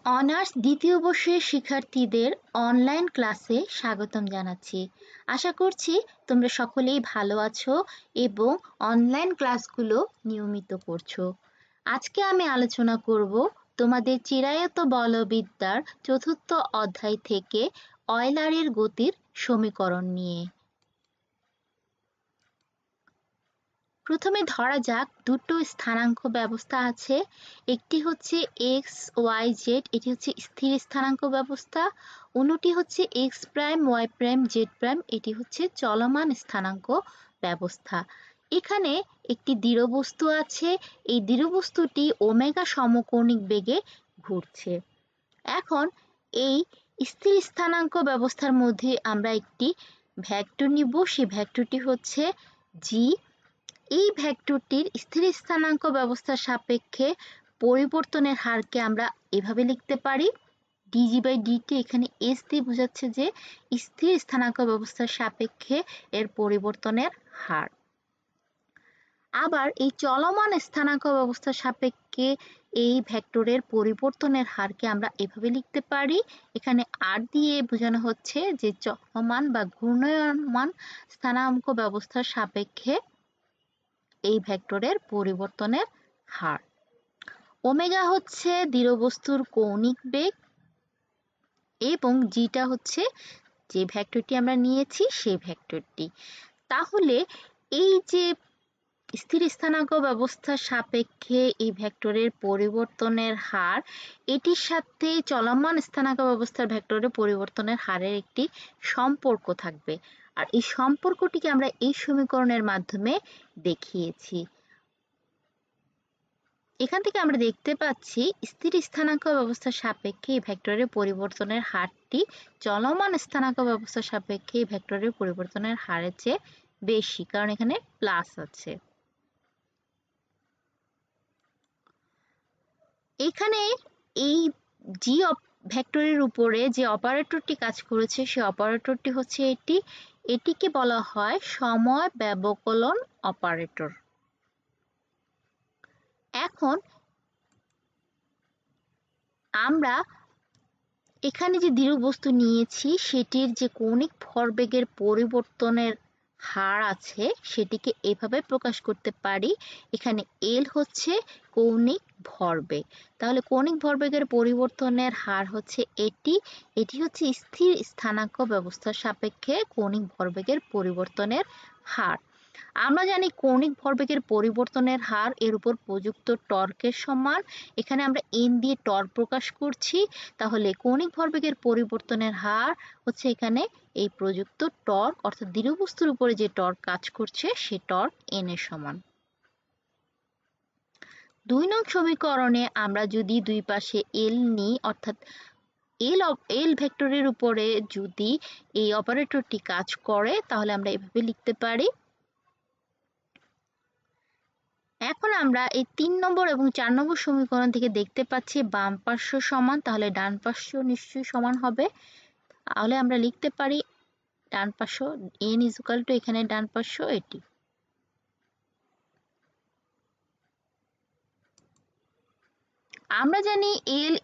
Honours দ্বিতীয় বর্ষের শিক্ষার্থীদের অনলাইন ক্লাসে স্বাগতম জানাচ্ছি। আশা করছি তোমরা সকলেই ভালো আছো এবং অনলাইন ক্লাসগুলো নিয়মিত করছো। আজকে আমি আলোচনা করব তোমাদের চিরায়ত বলবিদ্যার চতুর্থ অধ্যায় থেকে অয়লারের গতির সমীকরণ নিয়ে। প্রথমে ধরা যাক দুটো স্থানাঙ্ক ব্যবস্থা আছে, একটি হচ্ছে এক্স ওয়াই জেড, এটি হচ্ছে স্থির স্থানাঙ্ক ব্যবস্থা, অন্যটি হচ্ছে X prime Y prime Z prime, এটি হচ্ছে চলমান স্থানাঙ্ক ব্যবস্থা। এখানে একটি দৃঢ় বস্তু আছে, এই দৃঢ় বস্তুটি ওমেগা সমকৌণিক বেগে ঘুরছে। এখন এই স্থির স্থানাঙ্ক ব্যবস্থার মধ্যে আমরা একটি ভেক্টর নিব, সেই ভেক্টরটি হচ্ছে জি। এই ভেক্টরটির স্থির স্থানাঙ্ক ব্যবস্থার সাপেক্ষে পরিবর্তনের হারকে আমরা এভাবে লিখতে পারি dg/dt। এখানে s দিয়ে বোঝাচ্ছে যে স্থির স্থানাঙ্ক ব্যবস্থার সাপেক্ষে এর পরিবর্তনের হার। আবার এই চলমান স্থানাঙ্ক ব্যবস্থার সাপেক্ষে এই ভেক্টরের পরিবর্তনের হারকে আমরা এভাবে লিখতে পারি, এখানে r দিয়ে বোঝানো হচ্ছে যে চলমান বা ঘূর্ণায়মান স্থানাঙ্ক ব্যবস্থার সাপেক্ষে এই ভেক্টরের পরিবর্তনের হার। ওমেগা হচ্ছে দৃঢ় বস্তুর কৌণিক বেগ এবং জিটা হচ্ছে যে ভেক্টরটি আমরা নিয়েছি সেই ভেক্টরটি। তাহলে এই যে স্থির স্থানাঙ্ক ব্যবস্থার সাপেক্ষে এই ভেক্টরের পরিবর্তনের হার, এটির সাথে চলমান স্থানাঙ্ক ব্যবস্থার ভেক্টরের পরিবর্তনের হারের একটি সম্পর্ক থাকবে, আর এই সম্পর্কটিকে আমরা এই সমীকরণের মাধ্যমে দেখিয়েছি। এখান থেকে আমরা দেখতে পাচ্ছি স্থির স্থানাঙ্ক ব্যবস্থার সাপেক্ষে এই ভেক্টরের পরিবর্তনের হারটি চলমান স্থানাঙ্ক ব্যবস্থার সাপেক্ষে এই ভেক্টরের পরিবর্তনের হারের চেয়ে বেশি, কারণ এখানে প্লাস আছে। এখানে এই জি ভেক্টরের উপরে যে অপারেটরটি কাজ করেছে সেই অপারেটরটি হচ্ছে এটিকে বলা হয় সময় ব্যবকলন অপারেটর। এখন আমরা এখানে যে দৃঢ় বস্তু নিয়েছি সেটির যে কৌণিক ভরবেগের পরিবর্তনের হার আছে সেটিকে এভাবে প্রকাশ করতে পারি, এখানে এল হচ্ছে কৌণিক ভরবেগ। তাহলে কৌণিক ভরবেগের পরিবর্তনের হার হচ্ছে এটি হচ্ছে স্থির স্থানাঙ্ক ব্যবস্থার সাপেক্ষে কৌণিক ভরবেগের পরিবর্তনের হার। আমরা জানি কৌণিক ভরবেগের পরিবর্তনের হার এর উপর প্রযুক্ত টর্কের সমান, এখানে আমরা এন দিয়ে টর্ক প্রকাশ করছি, তাহলে কৌণিক ভরবেগের পরিবর্তনের হার হচ্ছে এখানে এই প্রযুক্ত টর্ক, অর্থাৎ দৃঢ় বস্তুর উপরে যে টর্ক কাজ করছে সে টর্ক এন এর সমান। 2 নং সমীকরণে আমরা যদি দুই পাশে এল নিই, অর্থাৎ এল ভেক্টরের উপরে যদি এই অপারেটরটি কাজ করে তাহলে আমরা এভাবে লিখতে পারি। এখন আমরা এই 3 নম্বর এবং 4 নম্বর সমীকরণ থেকে দেখতে পাচ্ছি বাম পার্শ্ব সমান, তাহলে ডান পার্শ্ব নিশ্চয়ই সমান হবে। তাহলে আমরা লিখতে পারি ডান পার্শ্ব n = এখানে ডান পার্শ্ব এটি। আমরা জানি L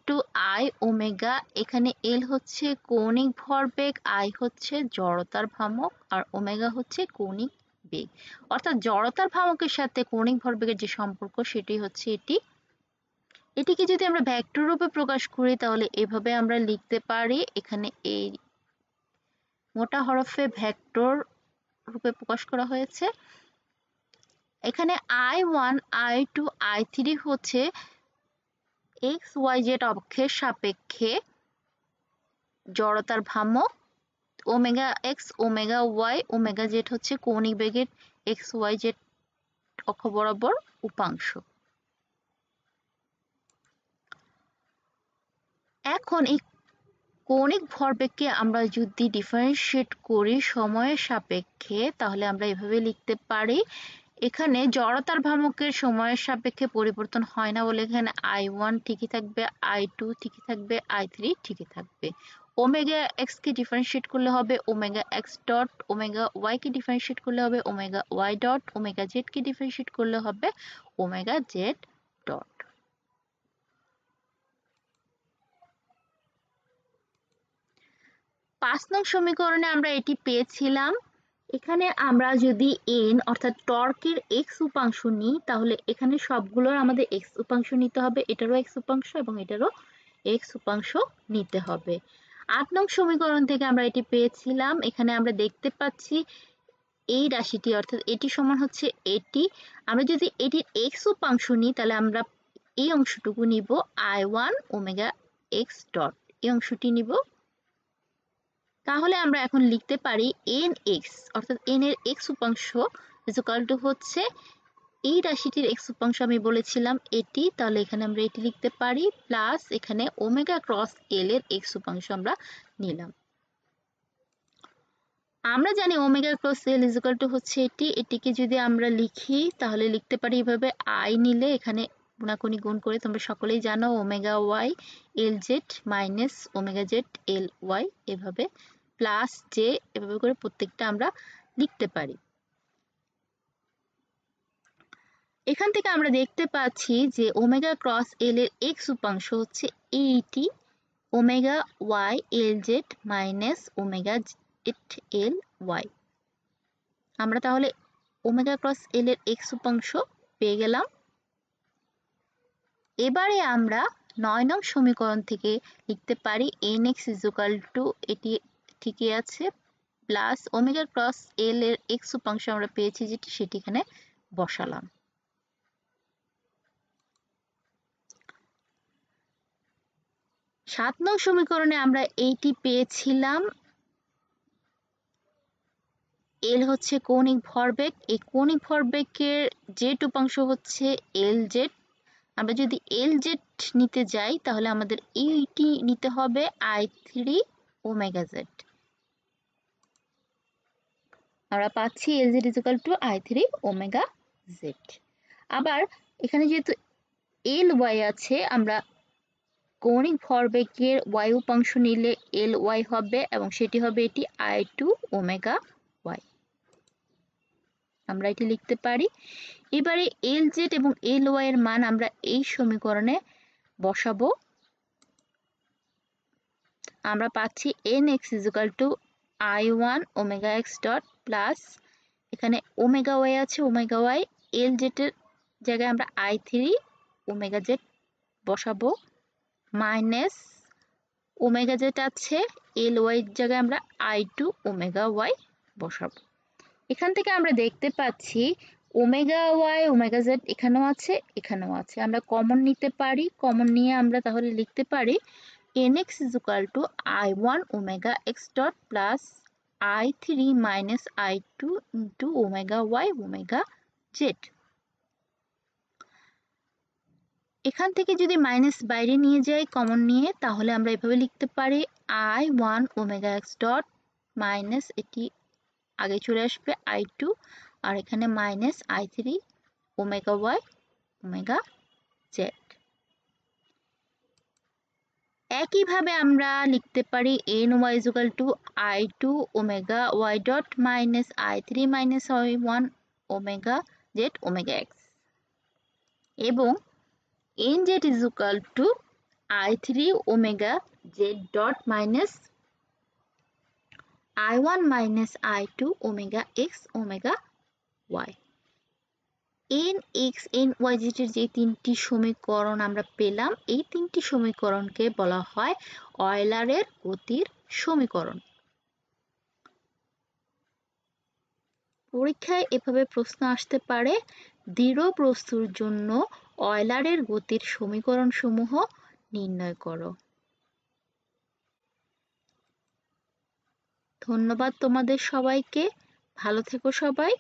= I ওমেগা, এখানে L হচ্ছে কৌণিক ভরবেগ, I হচ্ছে জড়তার ভ্রামক আর ওমেগা হচ্ছে কৌণিক বেগ, অর্থাৎ জড়তার ভ্রামকের সাথে কৌণিক ভরবেগের যে সম্পর্ক সেটি হচ্ছে এটিকে যদি আমরা ভেক্টর রূপে প্রকাশ করি তাহলে এভাবে আমরা লিখতে পারি, এখানে এই মোটা হরফে ভেক্টর রূপে প্রকাশ করা হয়েছে। এখানে I1 I2 I3 হচ্ছে এক্স ওয়াই জেড অক্ষের সাপেক্ষে জড়তার ভ্রামক, omega X omega Y omega Z হচ্ছে কৌণিক বেগের এক্স ওয়াই জেড অক্ষ বরাবর উপাংশ। এখন এই কৌণিক ভরবেগকে আমরা যদি ডিফারেন্সিয়েট করি সময়ের সাপেক্ষে তাহলে আমরা এভাবে লিখতে পারি, এখানে জড়তার ভ্রামকের সময়ের সাপেক্ষে পরিবর্তন হয় না বলে এখানে I1 ঠিকই থাকবে, I2 ঠিকই থাকবে, I3 ঠিকই থাকবে। ওমেগা এক্স কে ডিফারেন্সিয়েট করলে হবে omega X dot, omega Y কে ডিফারেন্সিয়েট করলে হবে omega Y dot, omega Z কে ডিফারেন্সিয়েট করলে হবে ওমেগা জেড ডট। 5 নং সমীকরণে আমরা এটি পেয়েছিলাম। এখানে আমরা যদি n অর্থাৎ টর্কের x উপাংশ নিই তাহলে এখানে সবগুলোর আমাদের x উপাংশ নিতে হবে, এটারও x উপাংশ এবং এটারও x উপাংশ নিতে হবে। 8 নং সমীকরণ থেকে আমরা এটি পেয়েছিলাম। এখানে আমরা দেখতে পাচ্ছি এই রাশিটি অর্থাৎ এটি সমান হচ্ছে এটি। আমরা যদি এটির x উপাংশ নিই তাহলে আমরা এই অংশটুকু নিব I1 ওমেগা x ডট, এই অংশটি নিব। তাহলে আমরা এখন লিখতে পারি nx অর্থাৎ n এর x উপাংশ ইজ ইকুয়াল টু হচ্ছে এই রাশিটির x উপাংশ আমি বলেছিলাম এটি, তাহলে এখানে আমরা এটি লিখতে পারি প্লাস এখানে ওমেগা ক্রস l এর x উপাংশ আমরা নিলাম। আমরা জানি omega cross l is equal two হচ্ছে এটি, এটিকে যদি আমরা লিখি তাহলে লিখতে পারি এভাবে i নিলে এখানে গুণাগুণি গুণ করে তোমরা সকলেই জানো omega y l z minus omega z l y, এভাবে প্লাস জে, এভাবে করে প্রত্যেকটা আমরা লিখতে পারি। এখান থেকে আমরা দেখতে পাচ্ছি যে ওমেগা ক্রস এল এর x উপাংশ হচ্ছে eighty omega y l z minus omega z l y। আমরা তাহলে ওমেগা ক্রস এল এর x উপাংশ পেয়ে গেলাম। এবারে আমরা 9 নং সমীকরণ থেকে লিখতে পারি nx ইজ ইকুয়াল টু এটি ঠিকই আছে প্লাস ওমেগা ক্রস এল এর x উপাংশ আমরা পেয়েছি যেটি সেটি এখানে বসালাম। 7 নং সমীকরণে আমরা এইটি পেয়েছিলাম এল হচ্ছে কৌণিক ভরবেগ, এই কৌণিক ভরবেগের জেড উপাংশ হচ্ছে এল জেড। আমরা যদি এল জেড নিতে যাই তাহলে আমাদের এইটি নিতে হবে i3 ওমেগা জেড। আমরা পাচ্ছি L Z is equal to i3 omega Z. আবার এখানে যেহেতু এল ওয়াই আছে, আমরা কৌণিক ভরবেগের y উপাংশ নিলে এল ওয়াই হবে এবং সেটি হবে এটি i2 ওমেগা ওয়াই। আমরা এটি লিখতে পারি। এবারে এল জেড এবং এল ওয়াই এর মান আমরা এই সমীকরণে বসাবো। আমরা পাচ্ছি nx is equal two i1 omega x dot plus এখানে ওমেগা ওয়াই আছে, ওমেগা ওয়াই এল জেড এর জায়গায় আমরা i3 ওমেগা জেড বসাবো মাইনাস ওমেগা জেড আছে, এল ওয়াই এর জায়গায় আমরা i2 ওমেগা ওয়াই বসাবো। এখান থেকে আমরা দেখতে পাচ্ছি ওমেগা ওয়াই ওমেগা জেড এখানেও আছে এখানেও আছে, আমরা কমন নিতে পারি। কমন নিয়ে আমরা তাহলে লিখতে পারি nx is equal to i1 omega x dot plus i3 minus i2 into omega y omega z। এখান থেকে যদি মাইনাস বাইরে নিয়ে যাই কমন নিয়ে তাহলে আমরা এভাবে লিখতে পারি i1 omega x dot minus এটি আগে চলে আসবে i2 আর এখানে minus i3 omega y omega z। একইভাবে আমরা লিখতে পারি ny is equal to i2 omega y dot minus i3 minus i1 omega z omega x এবং nz is equal to i3 omega z dot minus i1 minus i2 omega x omega y। nx ny z এর যে তিনটি সমীকরণ আমরা পেলাম এই তিনটি সমীকরণকে বলা হয় অয়লারের গতির সমীকরণ। পরীক্ষায় এভাবে প্রশ্ন আসতে পারে দৃঢ় বস্তুর জন্য অয়লারের গতির সমীকরণ সমূহ নির্ণয় করো। ধন্যবাদ তোমাদের সবাইকে, ভালো থেকো সবাই।